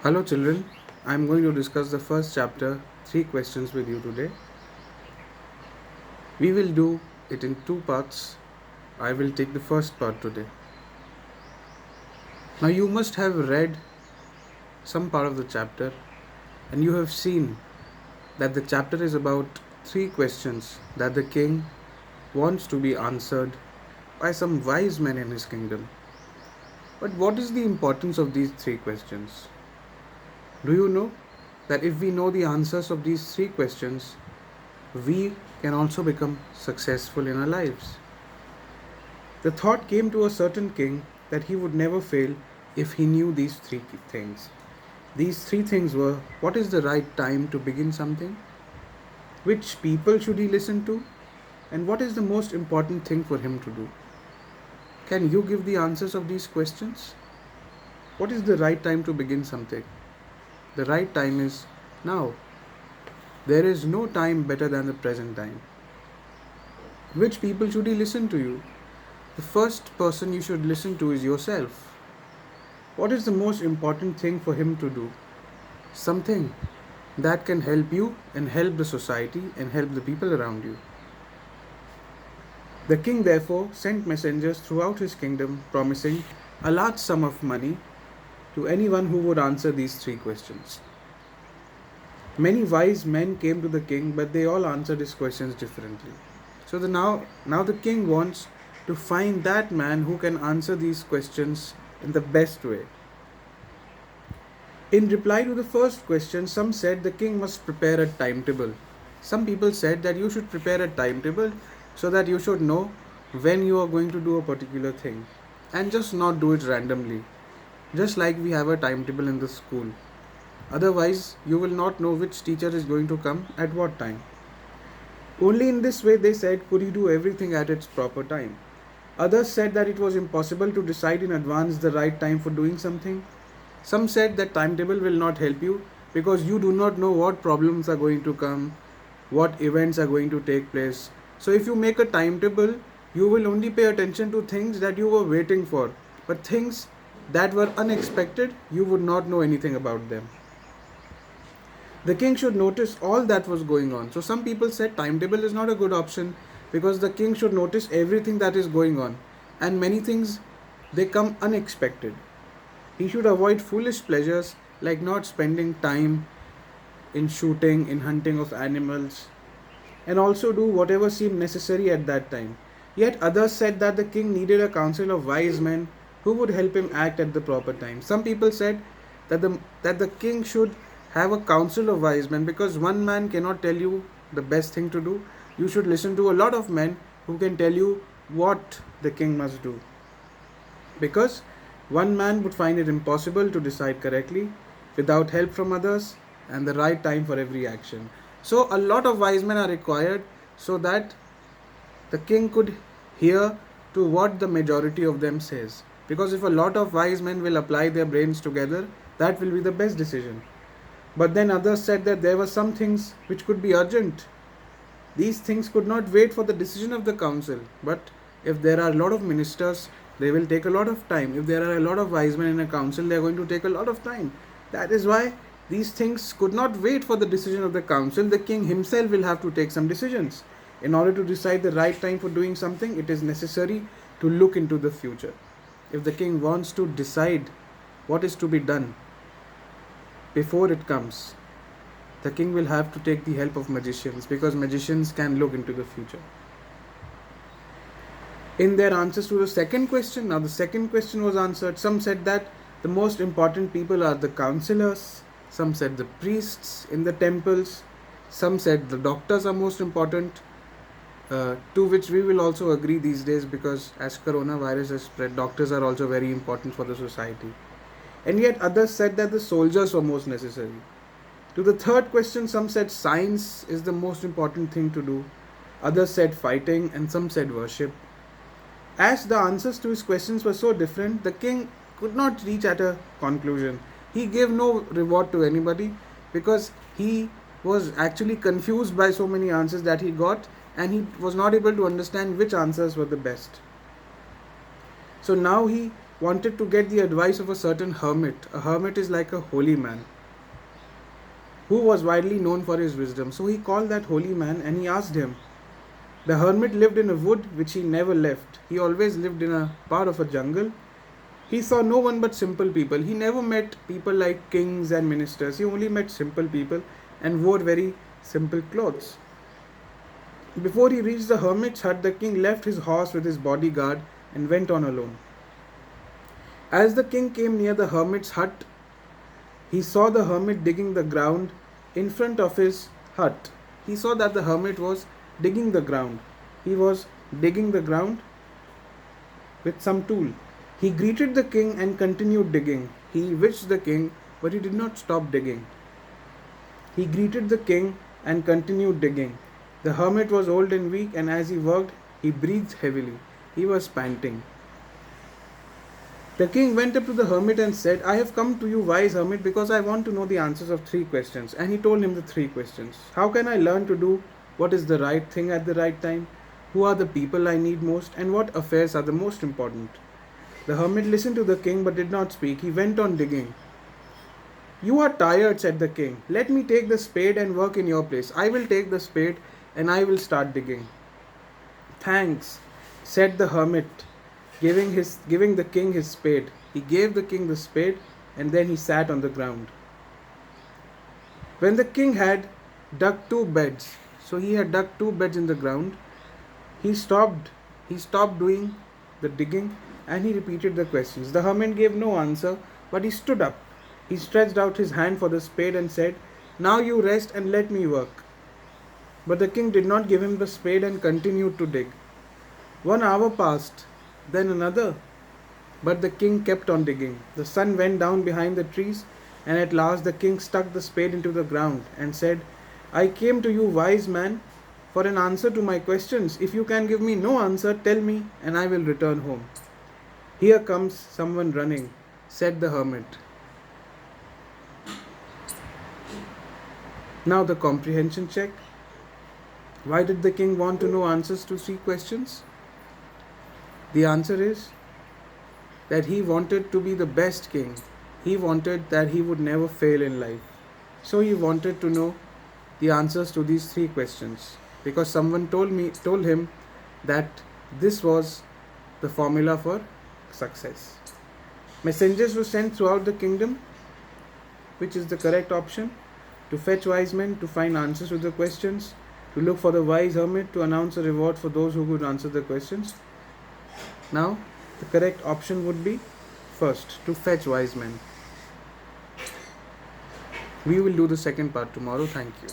Hello, children. I'm going to discuss the first chapter, three questions, with you today. We will do it in two parts. I will take the first part today. Now, you must have read some part of the chapter and you have seen that the chapter is about three questions that the king wants to be answered by some wise men in his kingdom. But what is the importance of these three questions? Do you know that if we know the answers of these three questions, we can also become successful in our lives? The thought came to a certain king that he would never fail if he knew these three things. These three things were: what is the right time to begin something? Which people should he listen to? And what is the most important thing for him to do? Can you give the answers of these questions? What is the right time to begin something? The right time is now. There is no time better than the present time. Which people should he listen to you? The first person you should listen to is yourself. What is the most important thing for him to do? Something that can help you and help the society and help the people around you. The king therefore sent messengers throughout his kingdom promising a large sum of money to anyone who would answer these three questions. Many wise men came to the king, but they all answered his questions differently. So now the king wants to find that man who can answer these questions in the best way. In reply to the first question, some said the king must prepare a timetable. Some people said that you should prepare a timetable so that you should know when you are going to do a particular thing and just not do it randomly, just like we have a timetable in the school. Otherwise, you will not know which teacher is going to come at what time. Only in this way, they said, could you do everything at its proper time. Others said that it was impossible to decide in advance the right time for doing something. Some said that timetable will not help you because you do not know what problems are going to come, what events are going to take place. So if you make a timetable, you will only pay attention to things that you were waiting for, but things that were unexpected, you would not know anything about them. The king should notice all that was going on. So some people said timetable is not a good option because the king should notice everything that is going on, and many things, they come unexpected. He should avoid foolish pleasures like not spending time in shooting, in hunting of animals, and also do whatever seemed necessary at that time. Yet others said that the king needed a council of wise men who would help him act at the proper time. Some people said that the king should have a council of wise men because one man cannot tell you the best thing to do. You should listen to a lot of men who can tell you what the king must do. Because one man would find it impossible to decide correctly without help from others and the right time for every action. So a lot of wise men are required so that the king could hear to what the majority of them says. Because if a lot of wise men will apply their brains together, that will be the best decision. But then others said that there were some things which could be urgent. These things could not wait for the decision of the council. But if there are a lot of ministers, they will take a lot of time. If there are a lot of wise men in a council, they are going to take a lot of time. That is why these things could not wait for the decision of the council. The king himself will have to take some decisions. In order to decide the right time for doing something, it is necessary to look into the future. If the king wants to decide what is to be done before it comes, the king will have to take the help of magicians because magicians can look into the future. In their answers to the second question, now the second question was answered. Some said that the most important people are the counselors, some said the priests in the temples, some said the doctors are most important, to which we will also agree these days because as coronavirus has spread, doctors are also very important for the society. And yet others said that the soldiers were most necessary. To the third question, some said science is the most important thing to do, others said fighting, and some said worship. As the answers to his questions were so different, the king could not reach at a conclusion. He gave no reward to anybody because he was actually confused by so many answers that he got, and he was not able to understand which answers were the best. So now he wanted to get the advice of a certain hermit. A hermit is like a holy man who was widely known for his wisdom. So he called that holy man and he asked him. The hermit lived in a wood which he never left. He always lived in a part of a jungle. He saw no one but simple people. He never met people like kings and ministers. He only met simple people and wore very simple clothes. Before he reached the hermit's hut, the king left his horse with his bodyguard and went on alone. As the king came near the hermit's hut, he saw the hermit digging the ground in front of his hut. He saw that the hermit was digging the ground. He was digging the ground with some tool. He greeted the king and continued digging. He wished the king, but he did not stop digging. He greeted the king and continued digging. The hermit was old and weak, and as he worked, he breathed heavily. He was panting. The king went up to the hermit and said, I have come to you, wise hermit, because I want to know the answers of 3 questions. And he told him the 3 questions. How can I learn to do what is the right thing at the right time? Who are the people I need most? And what affairs are the most important? The hermit listened to the king but did not speak. He went on digging. You are tired, said the king. Let me take the spade and work in your place. I will take the spade and I will start digging. Thanks, said the hermit, giving the king his spade. He gave the king the spade and then he sat on the ground. When the king had dug 2 beds, so he had dug 2 beds in the ground, he stopped doing the digging and he repeated the questions. The hermit gave no answer, but he stood up. He stretched out his hand for the spade and said, Now you rest and let me work. But the king did not give him the spade and continued to dig. 1 hour passed, then another, but the king kept on digging. The sun went down behind the trees, and at last the king stuck the spade into the ground and said, I came to you, wise man, for an answer to my questions. If you can give me no answer, tell me, and I will return home. Here comes someone running, said the hermit. Now the comprehension check. Why did the king want to know answers to 3 questions? The answer is that he wanted to be the best king. He wanted that he would never fail in life. So he wanted to know the answers to these 3 questions because someone told him that this was the formula for success. Messengers were sent throughout the kingdom, which is the correct option, to fetch wise men, to find answers to the questions, to look for the wise hermit, to announce a reward for those who could answer the questions. Now, the correct option would be first, to fetch wise men. We will do the second part tomorrow. Thank you.